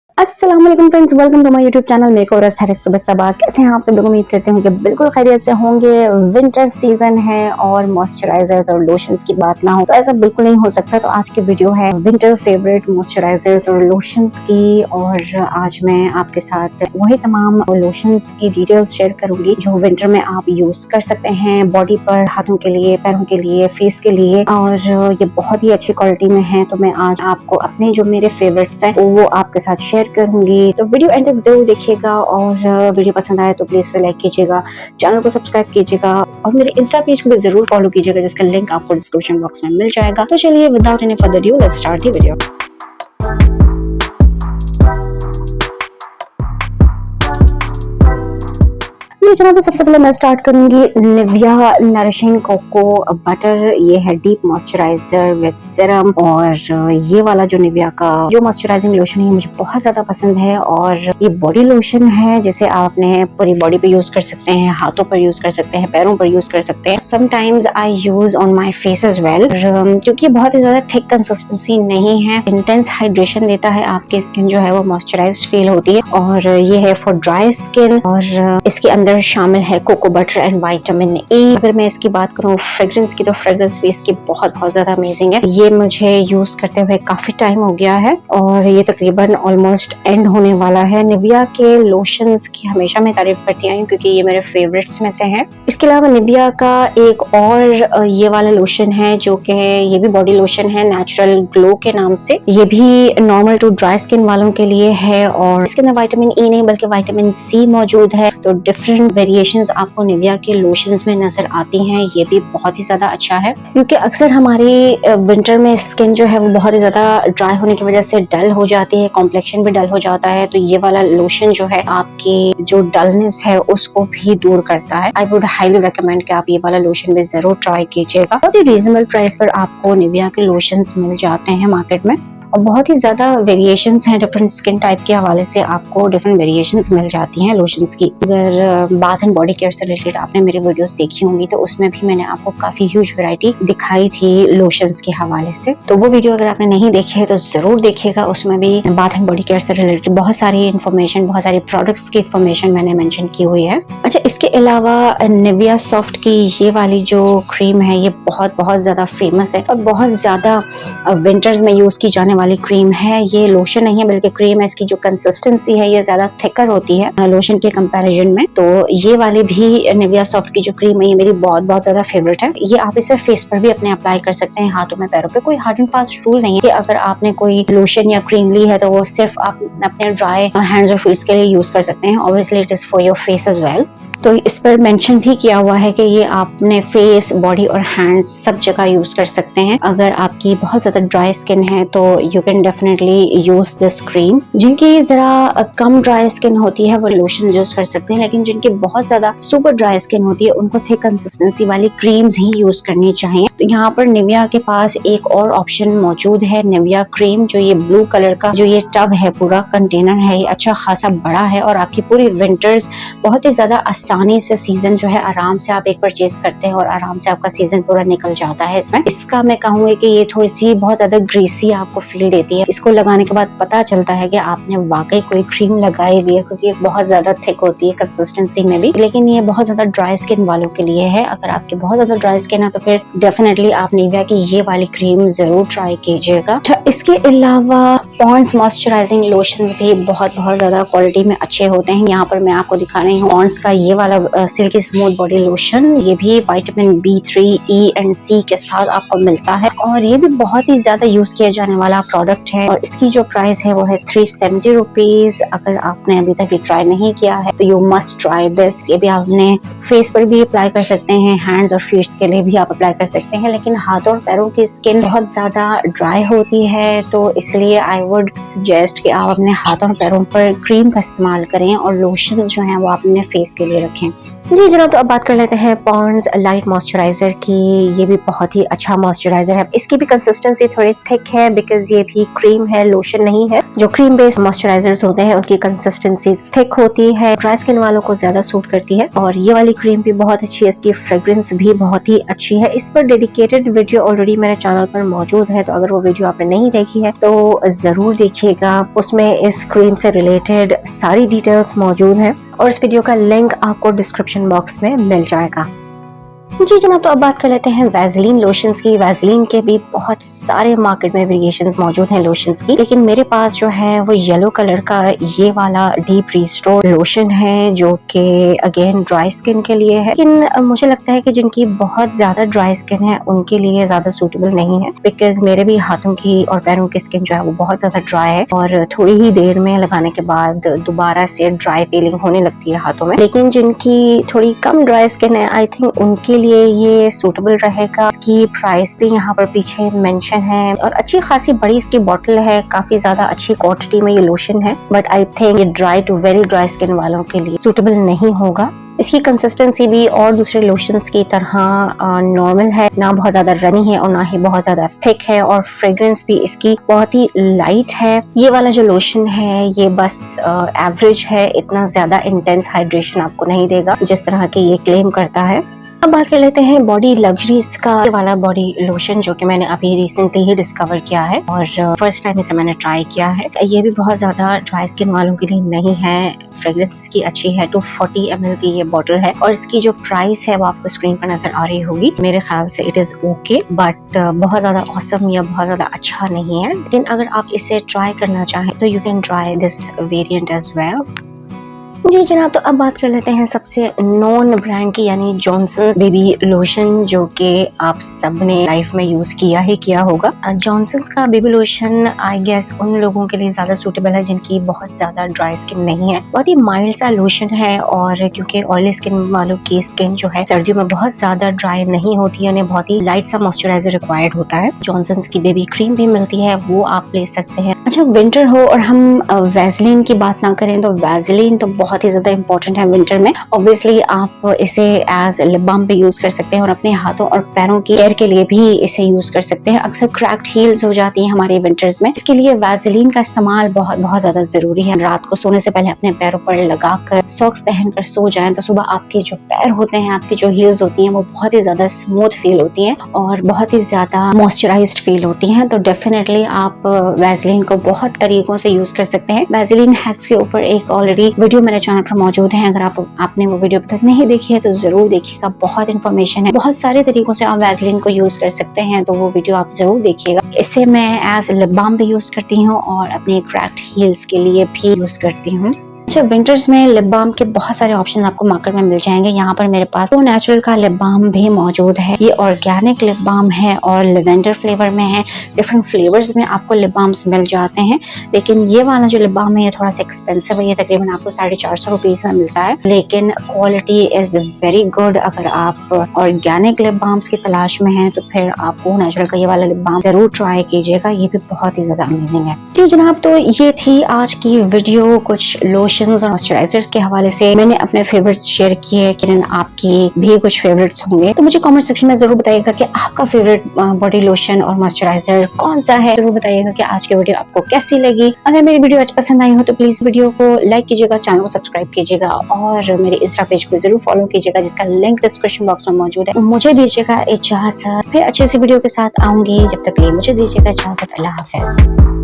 अस्सलाम वालेकुम friends, welcome to my YouTube channel makeover aesthetics. सुबह सबा कैसे हैं आप सब लोग? उम्मीद करते हैं कि बिल्कुल खैरियत से होंगे। विंटर सीजन है और मॉइस्चराइजर्स और लोशंस की बात ना हो तो ऐसा बिल्कुल नहीं हो सकता। तो आज की वीडियो है विंटर फेवरेट मॉइस्चराइजर्स और लोशंस की, और आज मैं आपके साथ वही तमाम लोशंस की डिटेल्स शेयर करूंगी जो विंटर में आप यूज कर सकते हैं बॉडी पर, हाथों के लिए, पैरों के लिए, फेस के लिए, और ये बहुत ही अच्छी क्वालिटी में है। तो मैं आज आपको अपने जो मेरे फेवरेट्स हैं वो आपके साथ शेयर करूंगी। तो वीडियो एंड तक जरूर देखिएगा, और वीडियो पसंद आए तो प्लीज लाइक कीजिएगा, चैनल को सब्सक्राइब कीजिएगा, और मेरे इंस्टा पेज को भी जरूर फॉलो कीजिएगा जिसका लिंक आपको डिस्क्रिप्शन बॉक्स में मिल जाएगा। तो चलिए without any further due let's start the video. जी जनाब, तो सबसे पहले मैं स्टार्ट करूंगी निविया नरिशिंग कोको बटर। ये है डीप मॉइस्चराइजर विद सीरम, और ये वाला जो निविया का जो मॉइस्चराइजिंग लोशन है मुझे बहुत ज्यादा पसंद है। और ये बॉडी लोशन है जिसे आप अपने पूरी बॉडी पे यूज कर सकते हैं, हाथों पर यूज कर सकते हैं, पैरों पर यूज कर सकते हैं। Sometimes I use on my face as well, क्योंकि ये बहुत ही ज्यादा थिक कंसिस्टेंसी नहीं है, इंटेंस हाइड्रेशन देता है, आपकी स्किन जो है वो मॉइस्चराइज फील होती है। और ये है फॉर ड्राई स्किन, और इसके अंदर शामिल है cocoa butter and vitamin A. अगर मैं इसकी बात करूं फ्रेग्रेंस की, तो फ्रेग्रेंस भी इसकी बहुत ज्यादा अमेजिंग है। ये मुझे यूज करते हुए काफी टाइम हो गया है और ये तकरीबन ऑलमोस्ट एंड होने वाला है। निविया के लोशंस की हमेशा मैं तारीफ करती आई हूँ क्योंकि ये मेरे फेवरेट्स में से है। इसके अलावा निविया का एक और ये वाला लोशन है जो कि ये भी बॉडी लोशन है, नेचुरल ग्लो के नाम से। ये भी नॉर्मल टू ड्राई स्किन वालों के लिए है, और इसके अंदर विटामिन ई नहीं बल्कि विटामिन सी मौजूद है। तो डिफरेंट वेरिएशंस आपको निविया के लोशंस में नजर आती हैं। ये भी बहुत ही ज्यादा अच्छा है क्योंकि अक्सर हमारी विंटर में स्किन जो है वो बहुत ही ज्यादा ड्राई होने की वजह से डल हो जाती है, कॉम्प्लेक्शन भी डल हो जाता है। तो ये वाला लोशन जो है आपकी जो डलनेस है उसको भी दूर करता है। आई वुड हाईली रिकमेंड कि आप ये वाला लोशन भी जरूर ट्राई कीजिएगा। बहुत ही रीजनेबल प्राइस पर आपको निविया के लोशंस मिल जाते हैं मार्केट में, और बहुत ही ज्यादा वेरिएशंस हैं डिफरेंट स्किन टाइप के हवाले से, आपको डिफरेंट वेरिएशंस मिल जाती हैं लोशंस की। अगर बाथ एंड बॉडी केयर से रिलेटेड आपने मेरी वीडियोस देखी होंगी तो उसमें भी मैंने आपको काफी ह्यूज वैरायटी दिखाई थी लोशंस के हवाले से। तो वो वीडियो अगर आपने नहीं देखी है तो जरूर देखिएगा, उसमें भी बाथ एंड बॉडी केयर से रिलेटेड बहुत सारी इन्फॉर्मेशन, बहुत सारी प्रोडक्ट्स की इन्फॉर्मेशन मैंने मेंशन की हुई है। अच्छा, इसके अलावा निविया सॉफ्ट की ये वाली जो क्रीम है ये बहुत ज्यादा फेमस है और बहुत ज्यादा विंटर्स में यूज की जाने वाली क्रीम है। ये लोशन नहीं है बल्कि क्रीम है। इसकी जो कंसिस्टेंसी है ये ज्यादा थिकर होती है लोशन के कंपैरिजन में। तो ये वाली भी निविया सॉफ्ट की जो क्रीम है ये मेरी बहुत ज्यादा फेवरेट है। ये आप इसे फेस पर भी अपने अप्लाई कर सकते हैं, हाथों में, पैरों पे। कोई हार्ड एंड फास्ट रूल नहीं है कि अगर आपने कोई लोशन या क्रीम ली है तो वो सिर्फ आप अपने ड्राई हैंड्स और फीट्स के लिए यूज कर सकते हैं। Obviously it is for your face as well. तो इस पर मेंशन भी किया हुआ है कि ये आपने फेस, बॉडी और हैंड्स सब जगह यूज कर सकते हैं। अगर आपकी बहुत ज्यादा ड्राई स्किन है तो you can definitely use this cream. जिनकी जरा कम ड्राई स्किन होती है वो लोशन यूज कर सकते हैं, लेकिन जिनकी बहुत ज्यादा सुपर ड्राई स्किन होती है उनको थिक कंसिस्टेंसी वाली क्रीम्स ही यूज करनी चाहिए। तो यहाँ पर निविया के पास एक और ऑप्शन मौजूद है, निविया क्रीम, जो ये ब्लू कलर का जो ये टब है, पूरा कंटेनर है, ये अच्छा खासा बड़ा है और आपकी पूरी विंटर्स बहुत ही ज्यादा आसानी से, सीजन जो है आराम से आप एक परचेज करते हैं और आराम से आपका सीजन पूरा निकल जाता है इसमें। इसका मैं कहूँगी कि ये थोड़ी सी बहुत ज्यादा ग्रीसी आपको फील देती है। इसको लगाने के बाद पता चलता है कि आपने वाकई कोई क्रीम लगाई हुई है, क्योंकि बहुत ज्यादा थिक होती है कंसिस्टेंसी में भी। लेकिन ये बहुत ज्यादा ड्राई स्किन वालों के लिए है। अगर आपकी बहुत ज्यादा ड्राई स्किन है तो फिर डेफिनेटली आप निविया की ये वाली क्रीम जरूर ट्राई कीजिएगा। अच्छा, इसके अलावा पॉन्ड्स मॉइस्चराइजिंग लोशंस भी बहुत ज्यादा क्वालिटी में अच्छे होते हैं। यहाँ पर मैं आपको दिखा रही हूँ पॉन्ड्स का ये वाला सिल्की स्मूथ बॉडी लोशन। ये भी vitamin B3, E and C के साथ आपको मिलता है और ये भी बहुत ही ज्यादा यूज किया जाने वाला प्रोडक्ट है। और इसकी जो प्राइस है वो है 370 रुपीज। अगर आपने अभी तक ये ट्राई नहीं किया है तो यू मस्ट ट्राई दिस। ये भी आपने फेस पर भी अप्लाई कर सकते हैं, हैंड्स और फीट्स के लिए भी आप अप्लाई कर सकते हैं। लेकिन हाथों और पैरों की स्किन बहुत ज्यादा ड्राई होती है, तो इसलिए आई वुड सजेस्ट कि आप अपने हाथों और पैरों पर क्रीम का इस्तेमाल करें और लोशन जो है वो आप अपने फेस के लिए रखें। जी जनाब, तो अब बात कर लेते हैं पॉन्ड्स लाइट मॉइस्चराइजर की। ये भी बहुत ही अच्छा मॉइस्चराइजर है। इसकी भी कंसिस्टेंसी थोड़ी थिक है बिकॉज ये भी क्रीम है, लोशन नहीं है। जो क्रीम बेस्ड मॉइस्चराइजर्स होते हैं उनकी कंसिस्टेंसी थिक होती है, ड्राई स्किन वालों को ज्यादा सूट करती है। और ये वाली क्रीम भी बहुत अच्छी है, इसकी फ्रेग्रेंस भी बहुत ही अच्छी है। इस पर डेडिकेटेड वीडियो ऑलरेडी मेरे चैनल पर मौजूद है, तो अगर वो वीडियो आपने नहीं देखी है तो जरूर देखिएगा। उसमें इस क्रीम से रिलेटेड सारी डिटेल्स मौजूद है और इस वीडियो का लिंक आपको डिस्क्रिप्शन बॉक्स में मिल जाएगा। जी जनाब, तो अब बात कर लेते हैं वैसलीन लोशंस की। वैसलीन के भी बहुत सारे मार्केट में वेरिएशंस मौजूद हैं लोशंस की, लेकिन मेरे पास जो है वो येलो कलर का ये वाला डीप रिस्टोर लोशन है, जो कि अगेन ड्राई स्किन के लिए है। लेकिन मुझे लगता है कि जिनकी बहुत ज्यादा ड्राई स्किन है उनके लिए ज्यादा सूटेबल नहीं है, बिकॉज मेरे भी हाथों की और पैरों की स्किन जो है वो बहुत ज्यादा ड्राई है और थोड़ी ही देर में लगाने के बाद दोबारा से ड्राई फीलिंग होने लगती है हाथों में। लेकिन जिनकी थोड़ी कम ड्राई स्किन है, आई थिंक उनके लिए ये सूटेबल रहेगा। इसकी प्राइस भी यहाँ पर पीछे मेंशन है और अच्छी खासी बड़ी इसकी बॉटल है, काफी ज्यादा अच्छी क्वांटिटी में ये लोशन है। बट आई थिंक ये dry to very dry skin वालों के लिए सूटेबल नहीं होगा। इसकी कंसिस्टेंसी भी और दूसरे लोशंस की तरह नॉर्मल है, ना बहुत ज्यादा रनी है और ना ही बहुत ज्यादा थिक है। और फ्रेग्रेंस भी इसकी बहुत ही लाइट है। ये वाला जो लोशन है ये बस एवरेज है, इतना ज्यादा इंटेंस हाइड्रेशन आपको नहीं देगा जिस तरह के ये क्लेम करता है। अब बात कर लेते हैं बॉडी लग्जरीज का वाला बॉडी लोशन, जो कि मैंने अभी रिसेंटली ही डिस्कवर किया है और फर्स्ट टाइम इसे मैंने ट्राई किया है। ये भी बहुत ज्यादा ड्राई स्किन वालों के लिए नहीं है, फ्रेग्रेंस इसकी अच्छी है। 240 ml की ये बॉटल है और इसकी जो प्राइस है वो आपको स्क्रीन पर नजर आ रही होगी। मेरे ख्याल से इट इज ओके, बट बहुत ज्यादा ऑसम या बहुत ज्यादा अच्छा नहीं है। लेकिन अगर आप इसे ट्राई करना चाहें तो you can try this variant as well. जी जनाब, तो अब बात कर लेते हैं सबसे नॉन ब्रांड की, यानी जॉनसन्स बेबी लोशन, जो कि आप सबने लाइफ में यूज किया ही किया होगा। जॉनसन्स का बेबी लोशन आई गेस उन लोगों के लिए ज्यादा सूटेबल है जिनकी बहुत ज्यादा ड्राई स्किन नहीं है। बहुत ही माइल्ड सा लोशन है और क्योंकि ऑयली स्किन वालों की स्किन जो है सर्दियों में बहुत ज्यादा ड्राई नहीं होती है, उन्हें बहुत ही लाइट सा मॉइस्चराइजर रिक्वायर्ड होता है। जॉनसन्स की बेबी क्रीम भी मिलती है, वो आप ले सकते हैं। अच्छा, विंटर हो और हम वैसलीन की बात ना करें तो वैसलीन तो बहुत ही ज्यादा इंपॉर्टेंट है विंटर में। ऑब्वियसली आप इसे एज लिप बाम पे यूज कर सकते हैं और अपने हाथों और पैरों की केयर के लिए भी इसे यूज कर सकते हैं। अक्सर क्रैक्ड हील्स हो जाती हैं हमारे विंटर्स में, इसके लिए वैसलीन का इस्तेमाल बहुत बहुत ज्यादा जरूरी है। रात को सोने से पहले अपने पैरों पर लगाकर सॉक्स पहनकर सो जाएं तो सुबह आपके जो पैर होते हैं, आपकी जो हील्स होती हैं, वो बहुत ही ज्यादा स्मूथ फील होती हैं और बहुत ही ज्यादा मॉइस्चराइज्ड फील होती हैं। तो डेफिनेटली आप वैसलीन को बहुत तरीकों से यूज कर सकते हैं। वैसलीन हैक्स के ऊपर एक ऑलरेडी वीडियो मेरे चैनल पर मौजूद है, अगर आपने वो वीडियो अब तक नहीं देखी है तो जरूर देखिएगा। बहुत इन्फॉर्मेशन है, बहुत सारे तरीकों से आप वैसलीन को यूज कर सकते हैं, तो वो वीडियो आप जरूर देखिएगा। इसे मैं एज लिप बाम भी यूज करती हूँ और अपने क्रैक्ड हील्स के लिए भी यूज करती हूँ। अच्छा, विंटर्स में लिप बाम के बहुत सारे ऑप्शन आपको मार्केट में मिल जाएंगे। यहाँ पर मेरे पास तो नेचुरल का लिप बाम भी मौजूद है, ये ऑर्गेनिक लिप बाम है और लेवेंडर फ्लेवर में है। डिफरेंट फ्लेवर्स में आपको लिप बाम्स मिल जाते हैं, लेकिन ये वाला जो लिप बाम है ये थोड़ा सा एक्सपेंसिव है, ये तकरीबन आपको 450 रुपीज में मिलता है, लेकिन क्वालिटी इज वेरी गुड। अगर आप ऑर्गेनिक लिप बाम्स की तलाश में हैं तो फिर आपको नेचुरल का ये वाला लिप बाम जरूर ट्राई कीजिएगा, ये भी बहुत ही ज्यादा अमेजिंग है। जी जनाब, तो ये थी आज की वीडियो। कुछ लोशन और मॉइस्चराइजर्स के हवाले से मैंने अपने फेवरेट्स शेयर किए, किरण आपकी भी कुछ फेवरेट्स होंगे, तो मुझे कमेंट सेक्शन में जरूर बताइएगा कि आपका फेवरेट बॉडी लोशन और मॉइस्चराइजर कौन सा है। जरूर बताइएगा कि आज की वीडियो आपको कैसी लगी। अगर मेरी वीडियो आज पसंद आई हो तो प्लीज वीडियो को लाइक कीजिएगा, चैनल को सब्सक्राइब कीजिएगा और मेरे इंस्टा पेज को जरूर फॉलो कीजिएगा, जिसका लिंक डिस्क्रिप्शन बॉक्स में मौजूद है। मुझे दीजिएगा इजाजत, फिर अच्छी सी वीडियो के साथ आऊंगी। जब तक के लिए मुझे दीजिएगा इजाजत। अल्लाह हाफिज।